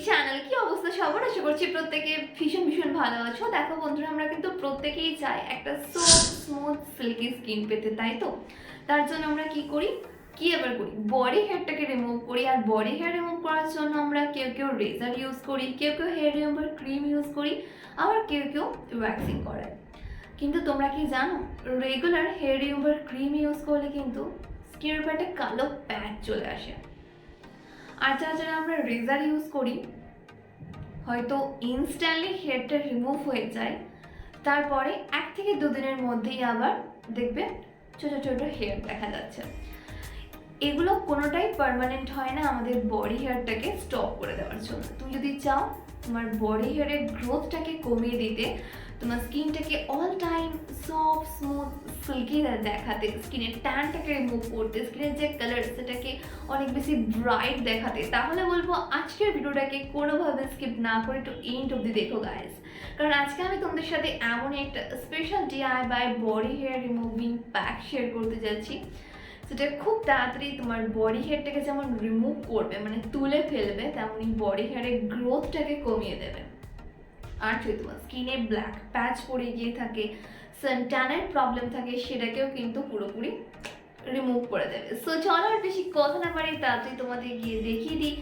Channel. কি অবস্থা সবার? আশা করছি প্রত্যেকে ভীষণ ভালো আছো। দেখো বন্ধুরা, আমরা কিন্তু প্রত্যেকেই চাই একটা সফট স্মুথ সিল্কি স্কিন পেতে, তাই তো? তার জন্য আমরা কি করি, কি আবার করি, বডি হেয়ারটাকে রিমুভ করি। আর বডি হেয়ার রিমুভ করার জন্য আমরা কেউ রেজার ইউজ করি, কেউ হেয়ার রিমুভার ক্রিম ইউজ করি, আবার কেউ ওয়্যাক্সিং করায়। কিন্তু তোমরা কি জানো, regular hair remover cream use করলে কিন্তু স্কিনের উপর একটা কালো প্যাচ চলে আসে। আর যারা আমরা রেজার ইউজ করি, হয়তো ইনস্ট্যান্টলি হেয়ারটা রিমুভ হয়ে যায়, তারপরে 1 থেকে 2 দিনের মধ্যেই আবার দেখবে ছোট হেয়ার দেখা যাচ্ছে। এগুলো কোনোটাই পার্মানেন্ট হয় না আমাদের বডি হেয়ারটাকে স্টপ করে দেওয়ার জন্য। তুমি যদি চাও তোমার বডি হেয়ারের গ্রোথটাকে কমিয়ে দিতে, তোমার স্কিনটাকে all time soft smooth silky দেখাতে, স্কিনের ট্যানটাকে রিমুভ করতে, স্কিনের যে কালার সেটাকে অনেক বেশি ব্রাইট দেখাতে, তাহলে বলবো আজকের ভিডিওটাকে কোনোভাবে স্কিপ না করে একটু এন্ড অবধি দেখো গাইস। কারণ আজকে আমি তোমাদের সাথে এমনই একটা special DIY body hair removing pack share করতে যাচ্ছি, সেটা খুব তাড়াতাড়ি তোমার বডি হেয়ারটাকে যেমন রিমুভ করবে, মানে তুলে ফেলবে, তেমনি বডি হেয়ারের গ্রোথটাকে কমিয়ে দেবে। আর যদি তোমার স্কিনে ব্ল্যাক প্যাচ পড়ে গিয়ে থাকে, সানট্যানের প্রবলেম থাকে, সেটাকেও কিন্তু পুরোপুরি রিমুভ করে দেবে। সো চলো আর বেশি কথা না বাড়ি, তাড়াতাড়ি তোমাদের গিয়ে দেখিয়ে দিই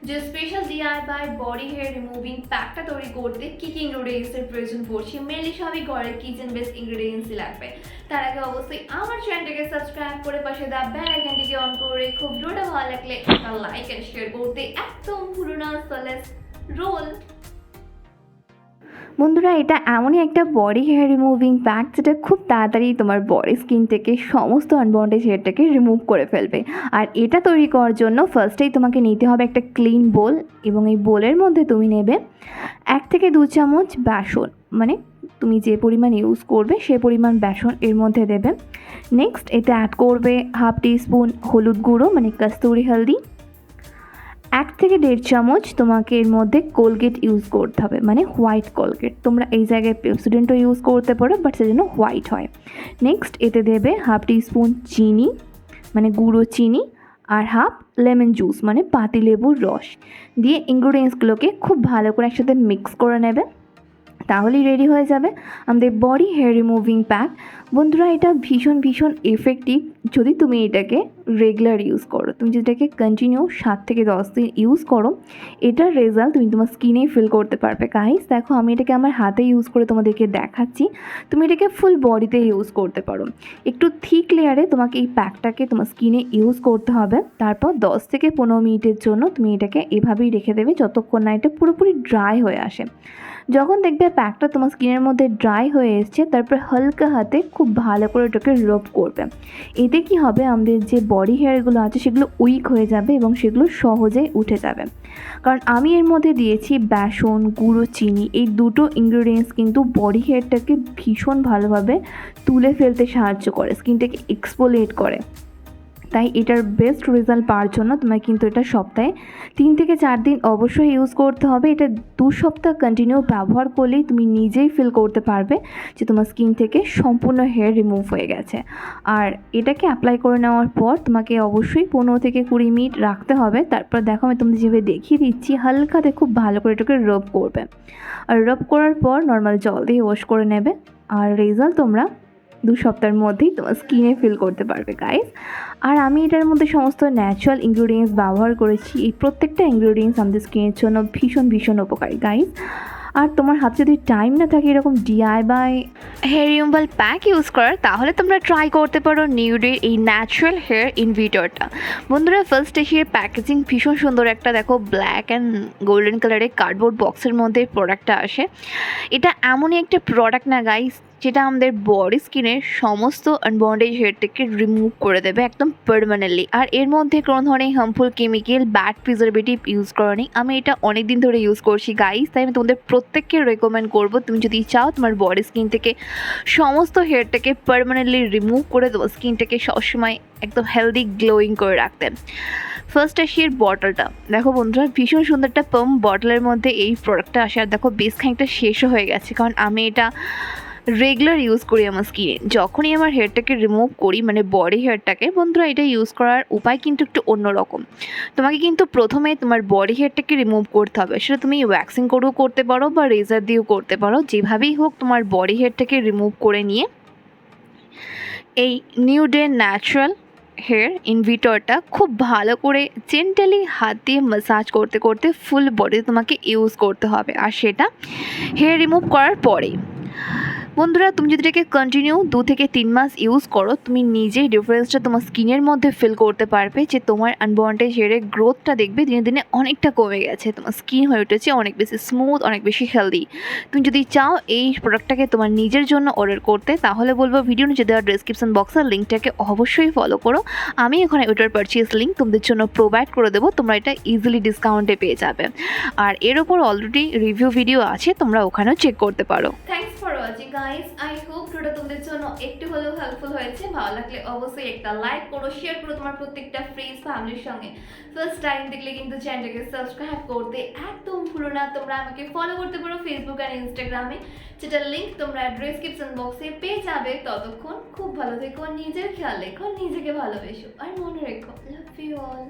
যে special DIY body hair removing প্যাকটা তৈরি করতে কী কী ইনগ্রেডিয়েন্টসের প্রয়োজন পড়ছে। মেনলি সবই ঘরের কিচেন বেস্ট ইনগ্রেডিয়েন্টসই লাগবে। তার আগে অবশ্যই আমার চ্যানেলটাকে সাবস্ক্রাইব করে পাশে দেওয়া বেল আইকনটিকে অন করে রেখো। ভিডিওটা ভালো লাগলে একটা লাইক অ্যান্ড শেয়ার করতে একদম ভুলো না। So let's role. বন্ধুরা, এটা এমনই একটা বডি হেয়ার রিমুভিং প্যাক যেটা খুব তাড়াতাড়ি তোমার বডি স্কিন থেকে সমস্ত আনওয়ান্টেড হেয়ারটাকে রিমুভ করে ফেলবে। আর এটা তৈরি করার জন্য ফার্স্টেই তোমাকে নিতে হবে একটা ক্লিন বোল, এবং এই বোলের মধ্যে তুমি নেবে 1 থেকে 2 চামচ বেসন, মানে তুমি যে পরিমাণ ইউজ করবে সে পরিমাণ বেসন এর মধ্যে দেবে। নেক্সট এতে অ্যাড করবে 1/2 টিস্পুন হলুদ গুঁড়ো, মানে কস্তুরি হলদি। 1 থেকে 1.5 চামচ তোমাকে এর মধ্যে কোলগেট ইউজ করতে হবে, মানে হোয়াইট কোলগেট। তোমরা এই জায়গায় পেপসোডেন্টও ইউজ করতে পারো, বাট সেজন্য হোয়াইট হয়। নেক্সট এতে দেবে 1/2 টিস্পুন চিনি, মানে গুঁড়ো চিনি, আর 1/2 লেমন জুস, মানে পাতিলেবুর রস দিয়ে ইনগ্রিডিয়েন্টসগুলোকে খুব ভালো করে একসাথে মিক্স করে নেবে। তাহলেই রেডি হয়ে যাবে আমাদের বডি হেয়ার রিমুভিং প্যাক। বন্ধুরা, এটা ভীষণ এফেক্টিভ যদি তুমি এটাকে রেগুলার ইউজ করো। তুমি যদি এটাকে কন্টিনিউ 7 থেকে 10 দিন ইউজ করো, এটার রেজাল্ট তুমি তোমার স্কিনেই ফিল করতে পারবে। গাইস দেখো, আমি এটাকে আমার হাতে ইউজ করে তোমাদেরকে দেখাচ্ছি। তুমি এটাকে ফুল বডিতে ইউজ করতে পারো। একটু থিক লেয়ারে তোমাকে এই প্যাকটাকে তোমার স্কিনে ইউজ করতে হবে। তারপর 10 থেকে 15 মিনিটের জন্য তুমি এটাকে এভাবেই রেখে দেবে, যতক্ষণ না এটা পুরোপুরি ড্রাই হয়ে আসে। যখন দেখবে প্যাকটা তোমার স্কিনের মধ্যে ড্রাই হয়ে এসছে, তারপর হালকা হাতে খুব ভালো করে ওটাকে রব করবে। এতে কি হবে, আমাদের যে বডি হেয়ারগুলো আছে সেগুলো উইক হয়ে যাবে এবং সেগুলো সহজেই উঠে যাবে। কারণ আমি এর মধ্যে দিয়েছি বেসন, গুঁড়ো চিনি, এই দুটো ইনগ্রিডিয়েন্টস কিন্তু বডি হেয়ারটাকে ভীষণ ভালোভাবে তুলে ফেলতে সাহায্য করে, স্কিনটাকে এক্সফোলিয়েট করে। তাই এটার বেস্ট রেজাল্ট পাওয়ার জন্য তোমায় কিন্তু এটা সপ্তাহে 3 থেকে 4 দিন অবশ্যই ইউজ করতে হবে। এটা 2 সপ্তাহ কন্টিনিউ ব্যবহার করলেই তুমি নিজেই ফিল করতে পারবে যে তোমার স্কিন থেকে সম্পূর্ণ হেয়ার রিমুভ হয়ে গেছে। আর এটাকে অ্যাপ্লাই করে নেওয়ার পর তোমাকে অবশ্যই 15 থেকে 20 মিনিট রাখতে হবে। তারপর দেখো, আমি তোমাদের যেভাবে দেখিয়ে দিচ্ছি, হালকাতে খুব ভালো করে এটাকে রব করবে। আর রব করার পর নর্মাল জল দিয়ে ওয়াশ করে নেবে। আর রেজাল্ট তোমরা 2 সপ্তাহের মধ্যেই তোমার স্কিনে ফিল করতে পারবে গাইস। আর আমি এটার মধ্যে সমস্ত ন্যাচারাল ইনগ্রিডিয়েন্টস ব্যবহার করেছি। এই প্রত্যেকটা ইনগ্রিডিয়েন্টস আমাদের স্কিনের জন্য ভীষণ উপকারী গাইস। আর তোমার হাতে যদি টাইম না থাকে এরকম DIY hair removal pack use করার, তাহলে তোমরা ট্রাই করতে পারো নিউডের এই ন্যাচারাল হেয়ার ইনভিটরটা। বন্ধুরা, ফার্স্ট এর প্যাকেজিং ভীষণ সুন্দর একটা, দেখো ব্ল্যাক অ্যান্ড গোল্ডেন কালারের কার্ডবোর্ড বক্সের মধ্যে প্রোডাক্টটা আসে। এটা এমনই একটা প্রোডাক্ট না গাইস, যেটা আমাদের বডি স্কিনের সমস্ত আনওয়ান্টেড হেয়ারটাকে রিমুভ করে দেবে একদম পার্মানেন্টলি। আর এর মধ্যে কোনো ধরনের harmful chemical, bad preservative use করা নেই। আমি এটা অনেক দিন ধরে ইউজ করছি গাইস, তাই আমি তোমাদের প্রত্যেককে রেকমেন্ড করবো, তুমি যদি চাও তোমার বডি স্কিন থেকে সমস্ত হেয়ারটাকে পার্মানেন্টলি রিমুভ করে তোমার স্কিনটাকে সবসময় একদম হেলদি গ্লোয়িং করে রাখতে। ফার্স্ট আসি এর বটলটা। দেখো বন্ধুরা, ভীষণ সুন্দর একটা পাম্প বটলের মধ্যে এই প্রোডাক্টটা আসে। আর দেখো বেশ খানিকটা শেষও হয়ে গেছে, কারণ আমি এটা রেগুলার ইউজ করি আমার স্কিনে। যখনই আমার হেয়ারটাকে রিমুভ করি মানে বডি হেয়ারটাকে, বন্ধুরা এটা ইউজ করার উপায় কিন্তু একটু অন্যরকম। তোমাকে কিন্তু প্রথমে তোমার বডি হেয়ারটাকে রিমুভ করতে হবে, সেটা তুমি ওয়্যাক্সিং করেও করতে পারো বা রেজার দিয়েও করতে পারো, যেভাবেই হোক তোমার বডি হেয়ারটাকে রিমুভ করে নিয়ে এই নিউ ডে ন্যাচারাল হেয়ার ইনভিটরটা খুব ভালো করে জেন্টালি হাত দিয়ে ম্যাসাজ করতে করতে ফুল বডি তোমাকে ইউজ করতে হবে, আর সেটা হেয়ার রিমুভ করার পরেই। বন্ধুরা তুমি যদি এটাকে কন্টিনিউ 2 থেকে 3 মাস ইউজ করো, তুমি নিজেই ডিফারেন্সটা তোমার স্কিনের মধ্যে ফিল করতে পারবে যে তোমার আনওয়ান্টেড হেয়ারের গ্রোথটা দেখবে দিনে দিনে অনেকটা কমে গেছে, তোমার স্কিন হয়ে উঠেছে অনেক বেশি স্মুথ, অনেক বেশি হেলদি। তুমি যদি চাও এই প্রোডাক্টটাকে তোমার নিজের জন্য অর্ডার করতে, তাহলে বলবো ভিডিও নিচে দেওয়া ডেসক্রিপশন বক্সের লিঙ্কটাকে অবশ্যই ফলো করো। আমি এখানে ওটার পারচেজ লিঙ্ক তোমাদের জন্য প্রোভাইড করে দেবো, তোমরা এটা ইজিলি ডিসকাউন্টে পেয়ে যাবে। আর এর ওপর অলরেডি রিভিউ ভিডিও আছে, তোমরা ওখানেও চেক করতে পারো। Thanks for watching guys, I hope ভিডিওটা তোমাদের জন্য একটু হলেও হেল্পফুল হয়েছে। ভালো লাগলে অবশ্যই একটা লাইক করো, শেয়ার করো তোমার প্রত্যেকটা ফ্রেন্ডস ফ্যামিলির সঙ্গে। ফার্স্ট টাইম দেখলে কিন্তু চ্যানেলটাকে সাবস্ক্রাইব করতে একদম ভুলো না। তোমরা আমাকে ফলো করতে পারো ফেসবুক আর ইনস্টাগ্রামে, যেটার লিঙ্ক তোমরা ডেসক্রিপশন বক্সে পেয়ে যাবে। ততক্ষণ খুব ভালো থেকো, নিজের খেয়াল রেখো, নিজেকে ভালোবেসো, আর মনে রেখো লাভ ইউ অল।